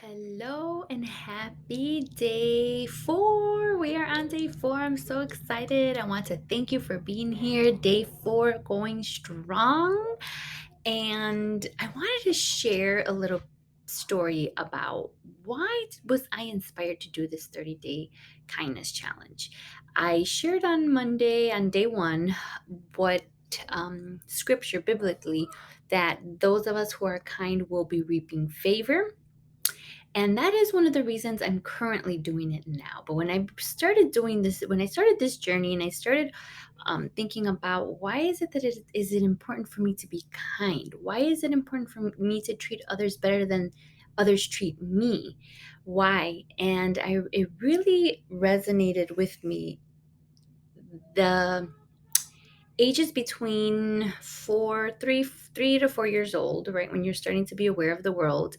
Hello and happy day four. We are on day four. I'm so excited. I want to thank you for being here. Day four going strong. And I wanted to share a little story about why was I inspired to do this 30-day kindness challenge. I shared on Monday, on day one, what scripture biblically that those of us who are kind will be reaping favor, and that is one of the reasons I'm currently doing it now. But when I started doing this, when I started this journey and I started thinking about why is it that is it important for me to be kind? Why is it important for me to treat others better than others treat me? Why? And it really resonated with me. The ages between 3 to 4 years old, right, when you're starting to be aware of the world,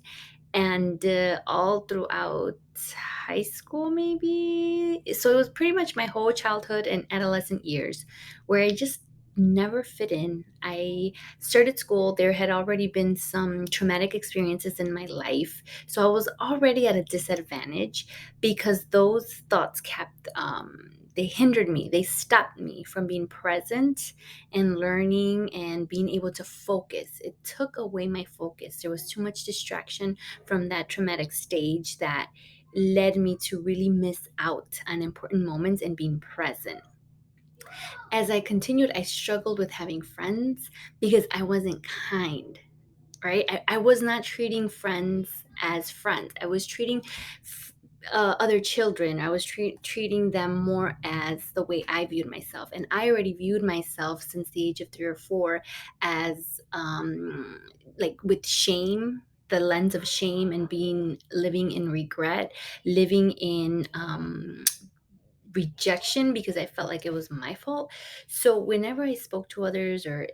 and all throughout high school, maybe. So it was pretty much my whole childhood and adolescent years where I just never fit in. I started school, there had already been some traumatic experiences in my life, so I was already at a disadvantage because those thoughts kept they hindered me, they stopped me from being present and learning and being able to focus. It took away my focus. There was too much distraction from that traumatic stage that led me to really miss out on important moments and being present. As I continued, I struggled with having friends because I wasn't kind, right? I was not treating friends as friends. I was treating other children, I was treating them more as the way I viewed myself. And I already viewed myself since the age of 3 or 4 as like with shame, the lens of shame, and being living in regret, living in rejection because I felt like it was my fault. So whenever I spoke to others or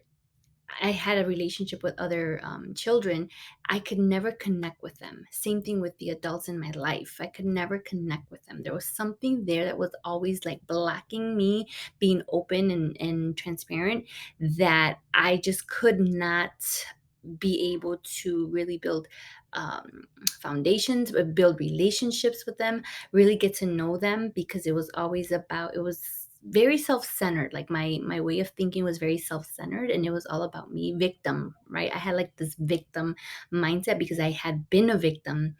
I had a relationship with other children, I could never connect with them. Same thing with the adults in my life. I could never connect with them. There was something there that was always like blocking me being open and transparent, that I just could not be able to really build foundations, build relationships with them, really get to know them, because it was always about, it was very self-centered. Like my way of thinking was very self-centered, and it was all about me, victim, right? I had like this victim mindset because I had been a victim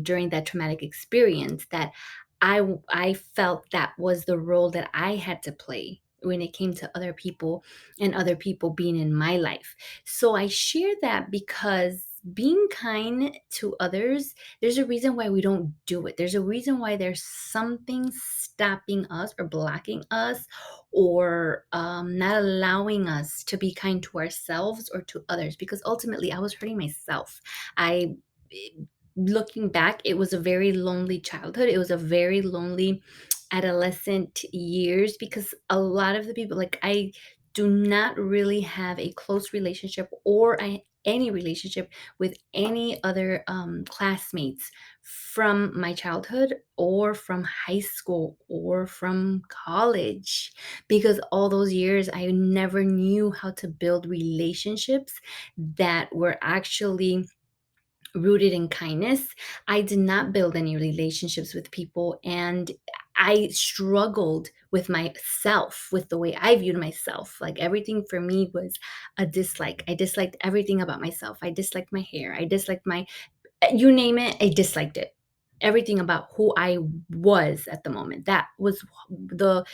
during that traumatic experience, that I felt that was the role that I had to play when it came to other people and other people being in my life. So I share that because being kind to others, there's a reason why we don't do it. There's a reason why there's something stopping us or blocking us, or not allowing us to be kind to ourselves or to others, because ultimately I was hurting myself. I Looking back, it was a very lonely childhood. It was a very lonely adolescent years, because a lot of the people, like, I do not really have a close relationship or any relationship with any other classmates from my childhood or from high school or from college, because all those years I never knew how to build relationships that were actually rooted in kindness. I did not build any relationships with people, and I struggled with myself, with the way I viewed myself. Like, everything for me was a dislike. I disliked everything about myself. I disliked my hair. I disliked my, you name it, I disliked it. Everything about who I was at the moment. The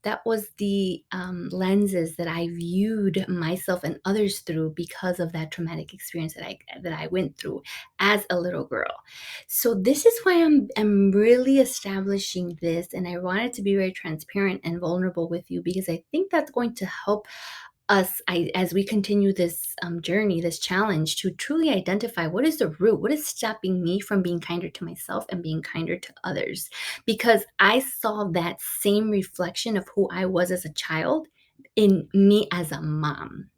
that was the lenses that I viewed myself and others through, because of that traumatic experience that I went through as a little girl. So this is why I'm really establishing this, and I wanted to be very transparent and vulnerable with you, because I think that's going to help us, as we continue this journey, this challenge, to truly identify what is the root, what is stopping me from being kinder to myself and being kinder to others. Because I saw that same reflection of who I was as a child in me as a mom.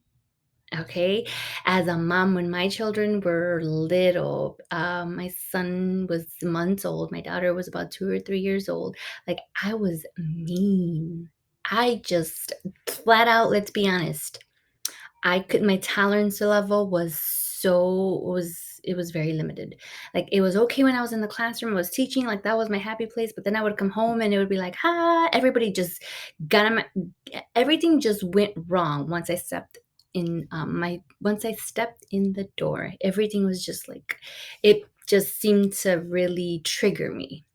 Okay. As a mom, when my children were little, my son was months old, my daughter was about 2 or 3 years old. Like, I was mean. I just flat out, let's be honest, my tolerance level was it was very limited. Like, it was okay when I was in the classroom, I was teaching, like, that was my happy place, but then I would come home and it would be like, "Ha," everybody just got on my everything just went wrong once I stepped in the door. Everything was just like it just seemed to really trigger me.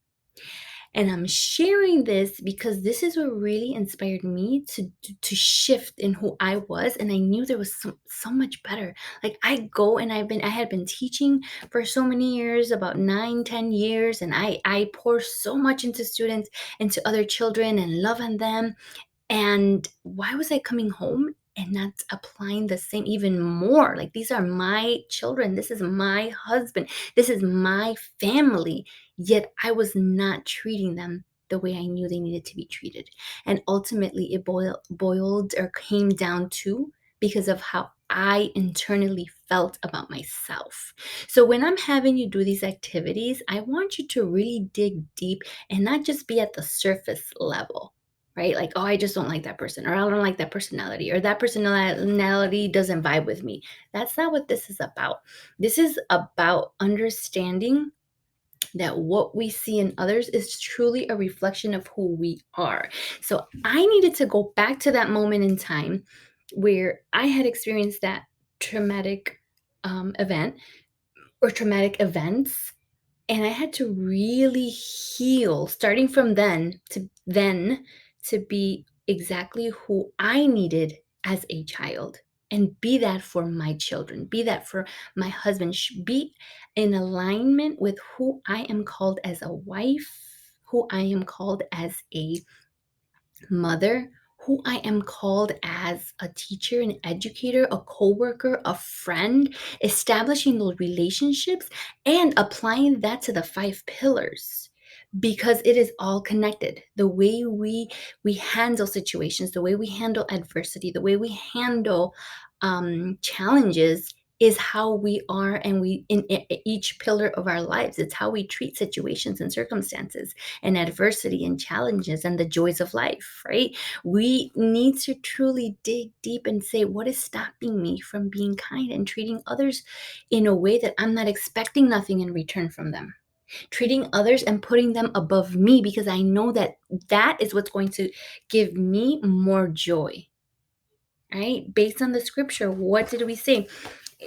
And I'm sharing this because this is what really inspired me to shift in who I was, and I knew there was so much better. Like, I go and I had been teaching for so many years, about 9, 10 years, and I pour so much into students, into other children, and love on them. And why was I coming home and not applying the same even more? Like, these are my children. This is my husband. This is my family. Yet I was not treating them the way I knew they needed to be treated. And ultimately, it boiled or came down to because of how I internally felt about myself. So, when I'm having you do these activities, I want you to really dig deep and not just be at the surface level, right? Like, oh, I just don't like that person, or I don't like that personality, or that personality doesn't vibe with me. That's not what this is about. This is about understanding that what we see in others is truly a reflection of who we are. So I needed to go back to that moment in time where I had experienced that traumatic event or traumatic events, and I had to really heal starting from then to be exactly who I needed as a child, and be that for my children, be that for my husband, be in alignment with who I am called as a wife, who I am called as a mother, who I am called as a teacher, an educator, a coworker, a friend, establishing those relationships and applying that to the five pillars, because it is all connected. The way we handle situations, the way we handle adversity, the way we handle challenges is how we are, and we in each pillar of our lives. It's how we treat situations and circumstances and adversity and challenges and the joys of life, right? We need to truly dig deep and say, what is stopping me from being kind and treating others in a way that I'm not expecting nothing in return from them? Treating others and putting them above me, because I know that that is what's going to give me more joy, right? Based on the scripture, what did we say?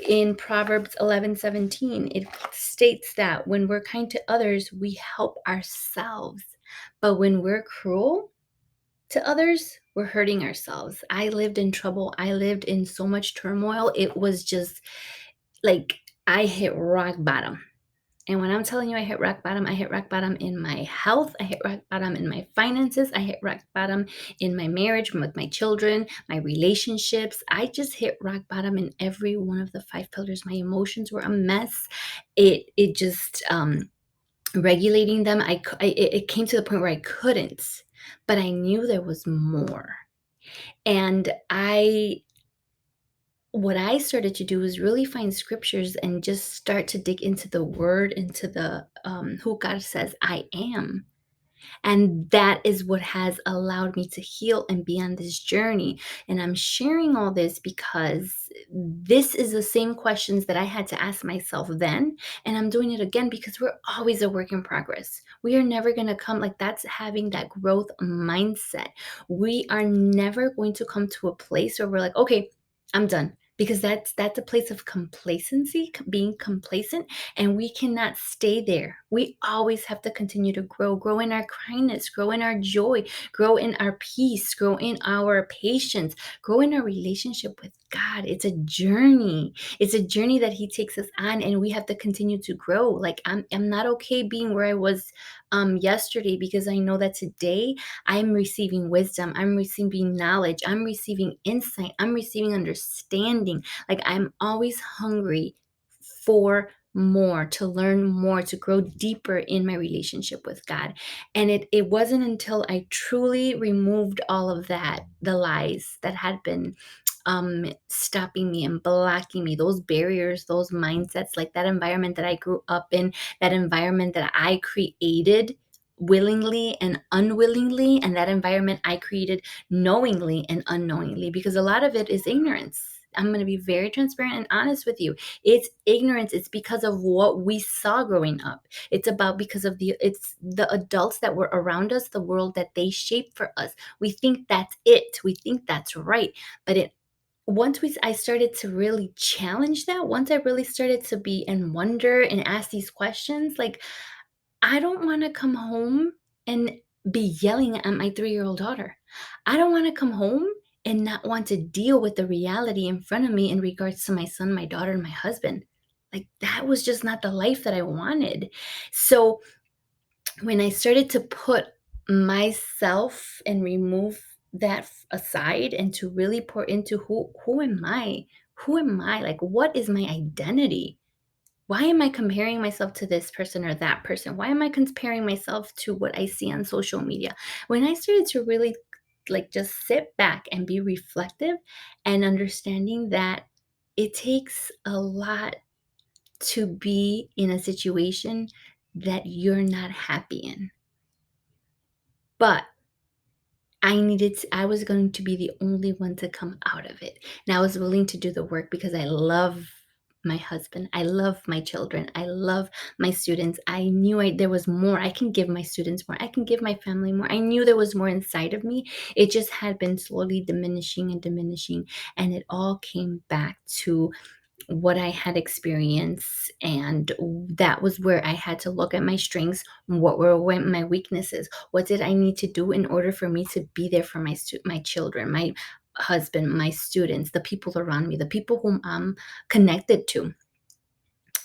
In Proverbs 11:17, it states that when we're kind to others, we help ourselves. But when we're cruel to others, we're hurting ourselves. I lived in trouble. I lived in so much turmoil. It was just like I hit rock bottom. And when I'm telling you I hit rock bottom, I hit rock bottom in my health. I hit rock bottom in my finances. I hit rock bottom in my marriage with my children, my relationships. I just hit rock bottom in every one of the five pillars. My emotions were a mess. It just regulating them. It came to the point where I couldn't, but I knew there was more. And I what I started to do was really find scriptures and just start to dig into the word, into the who God says I am. And that is what has allowed me to heal and be on this journey. And I'm sharing all this because this is the same questions that I had to ask myself then. And I'm doing it again because we're always a work in progress. We are never going to come, like, that's having that growth mindset. We are never going to come to a place where we're like, okay, I'm done. Because that's a place of complacency, being complacent, and we cannot stay there. We always have to continue to grow in our kindness, grow in our joy, grow in our peace, grow in our patience, grow in our relationship with God. It's a journey. It's a journey that He takes us on, and we have to continue to grow. Like, I'm not okay being where I was yesterday, because I know that today I'm receiving wisdom, I'm receiving knowledge, I'm receiving insight, I'm receiving understanding. Like, I'm always hungry for more, to learn more, to grow deeper in my relationship with God. And it wasn't until I truly removed all of that, the lies that had been stopping me and blocking me, those barriers, those mindsets, like that environment that I grew up in, that environment that I created willingly and unwillingly, and that environment I created knowingly and unknowingly, because a lot of it is ignorance. I'm going to be very transparent and honest with you. It's ignorance. It's because of what we saw growing up. It's about because of the adults that were around us, the world that they shaped for us. We think that's it. We think that's right. But it once we I started to really challenge that, once I really started to be and wonder and ask these questions, like, I don't wanna come home and be yelling at my three-year-old daughter. I don't wanna come home and not want to deal with the reality in front of me in regards to my son, my daughter, and my husband. Like, that was just not the life that I wanted. So, when I started to put myself and remove that aside and to really pour into who am I? Who am I? Like, what is my identity? Why am I comparing myself to this person or that person? Why am I comparing myself to what I see on social media? When I started to really like just sit back and be reflective and understanding that it takes a lot to be in a situation that you're not happy in. But I was going to be the only one to come out of it. And I was willing to do the work because I love my husband. I love my children. I love my students. I knew there was more. I can give my students more. I can give my family more. I knew there was more inside of me. It just had been slowly diminishing and diminishing. And it all came back to what I had experienced, and that was where I had to look at my strengths. What were my weaknesses? What did I need to do in order for me to be there for my children, my husband, my students, the people around me, the people whom I'm connected to?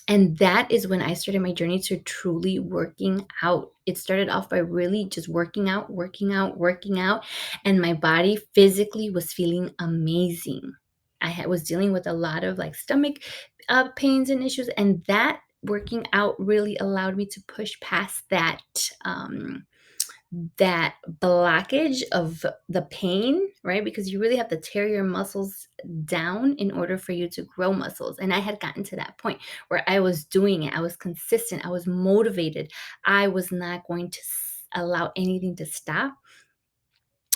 And that is when I started my journey to truly working out. It started off by really just working out, working out, working out, and my body physically was feeling amazing. Was dealing with a lot of like stomach pains and issues, and that working out really allowed me to push past that blockage of the pain, right? Because you really have to tear your muscles down in order for you to grow muscles. And I had gotten to that point where I was doing it. I was consistent. I was motivated. I was not going to allow anything to stop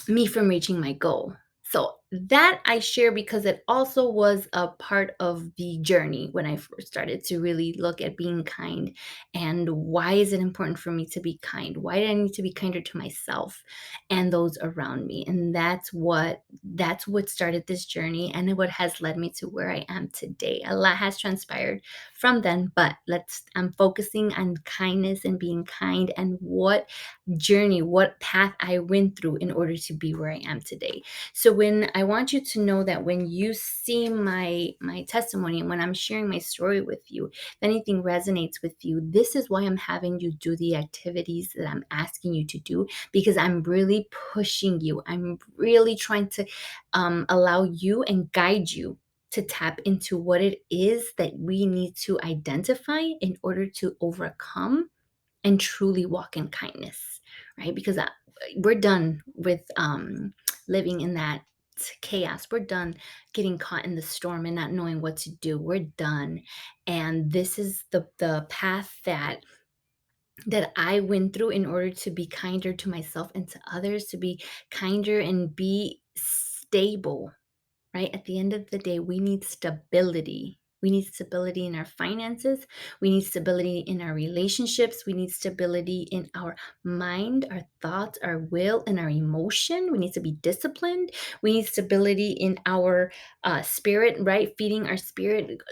me from reaching my goal. So that I share because it also was a part of the journey when I first started to really look at being kind and why is it important for me to be kind? Why do I need to be kinder to myself and those around me? And that's what started this journey and what has led me to where I am today. A lot has transpired from then, but I'm focusing on kindness and being kind and what path I went through in order to be where I am today. So when I want you to know that when you see my testimony and when I'm sharing my story with you, if anything resonates with you, this is why I'm having you do the activities that I'm asking you to do because I'm really pushing you. I'm really trying to allow you and guide you to tap into what it is that we need to identify in order to overcome and truly walk in kindness, right? Because we're done with living in that chaos. We're done getting caught in the storm and not knowing what to do. We're done. And this is the path that I went through in order to be kinder to myself and to others, to be kinder and be stable, right? At the end of the day, we need stability. We need stability in our finances. We need stability in our relationships. We need stability in our mind, our thoughts, our will, and our emotion. We need to be disciplined. We need stability in our spirit, right? Feeding our spirit,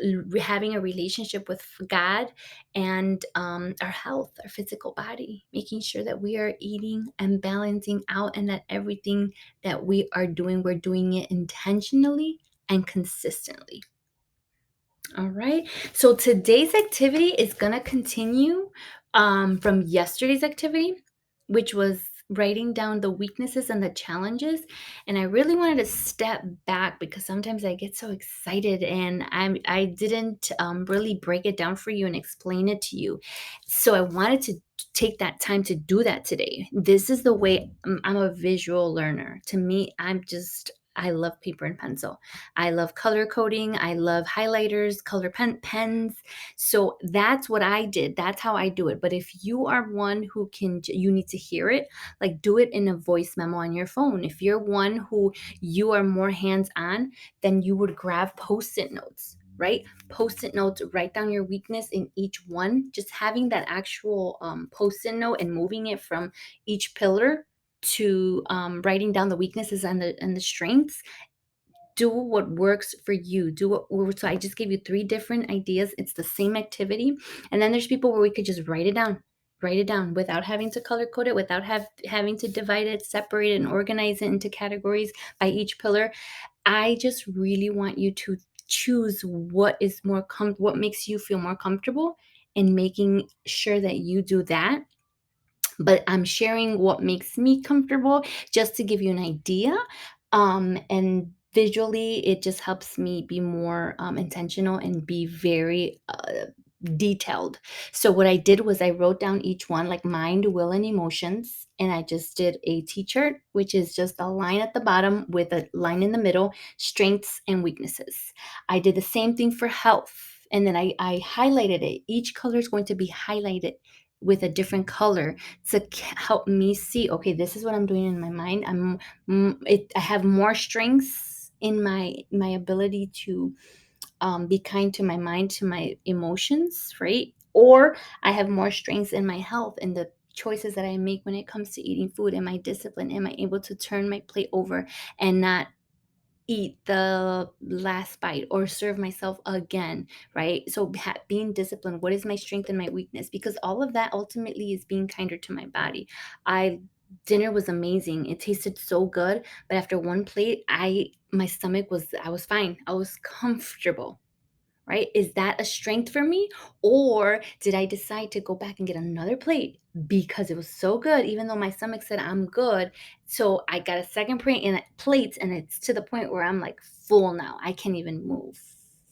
having a relationship with God, and our health, our physical body, making sure that we are eating and balancing out and that everything that we are doing, we're doing it intentionally and consistently. All right. So today's activity is going to continue from yesterday's activity, which was writing down the weaknesses and the challenges. And I really wanted to step back because sometimes I get so excited and I didn't really break it down for you and explain it to you. So I wanted to take that time to do that today. This is the way I'm a visual learner. To me, I'm just I love paper and pencil. I love color coding. I love highlighters, color pens. So that's what I did. That's how I do it. But if you are one who you need to hear it, like do it in a voice memo on your phone. If you're one who you are more hands on, then you would grab post it notes, right? Post it notes, write down your weakness in each one. Just having that actual post it note and moving it from each pillar to writing down the weaknesses and the strengths. Do what works for you. Do what. So I just gave you three different ideas. It's the same activity, and then there's people where we could just write it down without having to color code it, without having to divide it, separate it, and organize it into categories by each pillar. I just really want you to choose what makes you feel more comfortable, and making sure that you do that. But I'm sharing what makes me comfortable just to give you an idea. And visually, it just helps me be more intentional and be very detailed. So, what I did was I wrote down each one, like mind, will, and emotions. And I just did a T chart, which is just a line at the bottom with a line in the middle, strengths and weaknesses. I did the same thing for health. And then I highlighted it. Each color is going to be highlighted with a different color to help me see, okay, this is what I'm doing in my mind. I have more strengths in my ability to be kind to my mind, to my emotions, right? Or I have more strengths in my health and the choices that I make when it comes to eating food. Am I disciplined? Am I able to turn my plate over and not eat the last bite or serve myself again, right? So being disciplined, what is my strength and my weakness? Because all of that ultimately is being kinder to my body. I Dinner was amazing. It tasted so good, but after one plate, I was fine. I was comfortable, right? Is that a strength for me? Or did I decide to go back and get another plate because it was so good, even though my stomach said I'm good? So I got a second plate, and it's to the point where I'm like full now. I can't even move,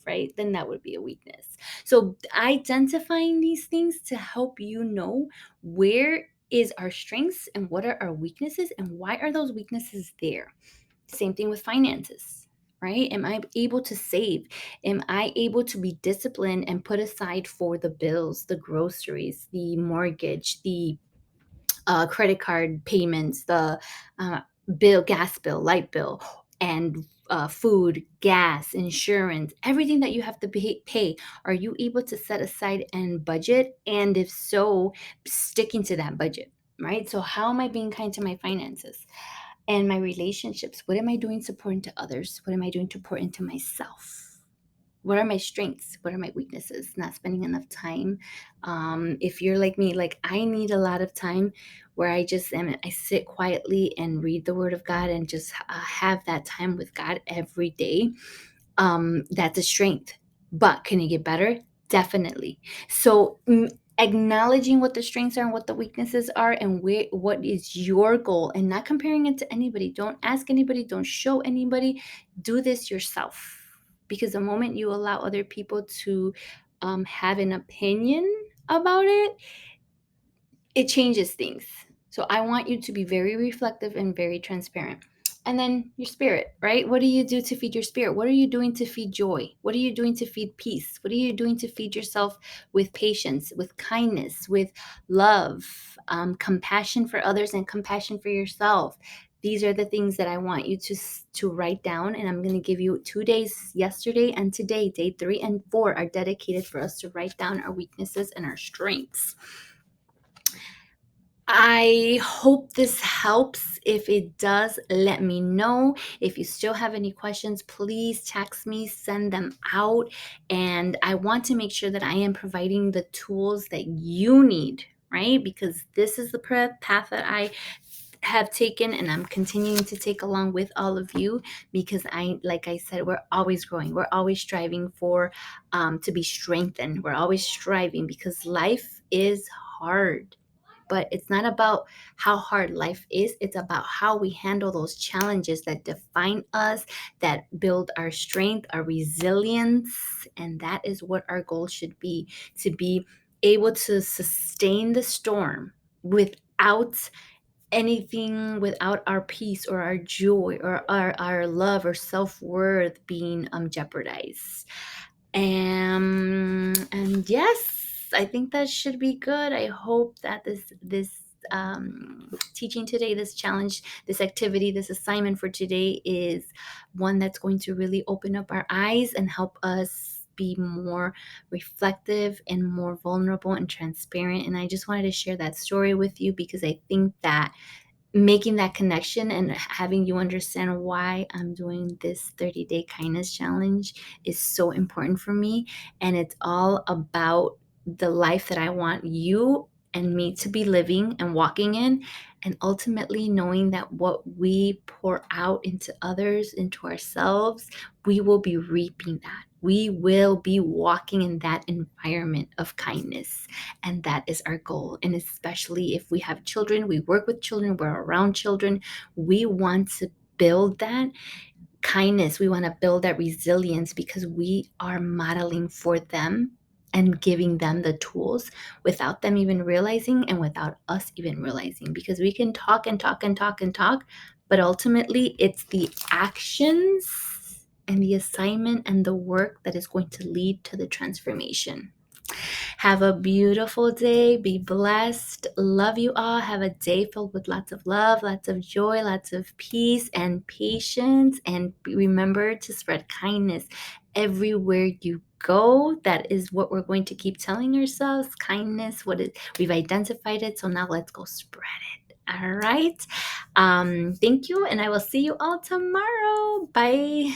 right? Then that would be a weakness. So identifying these things to help you know where is our strengths and what are our weaknesses and why are those weaknesses there. Same thing with finances, right? Am I able to save? Am I able to be disciplined and put aside for the bills, the groceries, the mortgage, the credit card payments, the uh, gas bill, light bill, and food, gas, insurance, everything that you have to pay? Are you able to set aside and budget? And if so, sticking to that budget, right? So, how am I being kind to my finances? And my relationships, what am I doing to pour into others? What am I doing to pour into myself? What are my strengths? What are my weaknesses? Not spending enough time. If you're like me, like I need a lot of time where I sit quietly and read the word of God and just have that time with God every day. That's a strength. But can it get better? Definitely. So, acknowledging what the strengths are and what the weaknesses are, and what is your goal, and not comparing it to anybody. Don't ask anybody, don't show anybody. Do this yourself. Because the moment you allow other people to have an opinion about it, it changes things. So I want you to be very reflective and very transparent. And then your spirit, right? What do you do to feed your spirit? What are you doing to feed joy? What are you doing to feed peace? What are you doing to feed yourself with patience, with kindness, with love, compassion for others, and compassion for yourself? These are the things that I want you to write down. And I'm going to give you 2 days, yesterday and today. Day 3 and 4 are dedicated for us to write down our weaknesses and our strengths. I hope this helps. If it does, let me know. If you still have any questions, please text me, send them out. And I want to make sure that I am providing the tools that you need, right? Because this is the path that I have taken and I'm continuing to take along with all of you, because like I said, we're always growing. We're always striving for to be strengthened. We're always striving because life is hard, but it's not about how hard life is. It's about how we handle those challenges that define us, that build our strength, our resilience. And that is what our goal should be, to be able to sustain the storm without anything without our peace or our joy or our love or self-worth being jeopardized. And yes, I think that should be good. I hope that this teaching today, this challenge, this activity, this assignment for today is one that's going to really open up our eyes and help us be more reflective and more vulnerable and transparent. And I just wanted to share that story with you because I think that making that connection and having you understand why I'm doing this 30-day kindness challenge is so important for me. And it's all about the life that I want you and me to be living and walking in. And ultimately, knowing that what we pour out into others, into ourselves, we will be reaping that. We will be walking in that environment of kindness. And that is our goal. And especially if we have children, we work with children, we're around children, we want to build that kindness. We want to build that resilience because we are modeling for them and giving them the tools without them even realizing and without us even realizing. Because we can talk and talk and talk and talk, but ultimately it's the actions and the assignment and the work that is going to lead to the transformation. Have a beautiful day. Be blessed. Love you all. Have a day filled with lots of love, lots of joy, lots of peace and patience. And remember to spread kindness everywhere you go. That is what we're going to keep telling ourselves. Kindness, we've identified it. So now let's go spread it. All right. Thank you. And I will see you all tomorrow. Bye.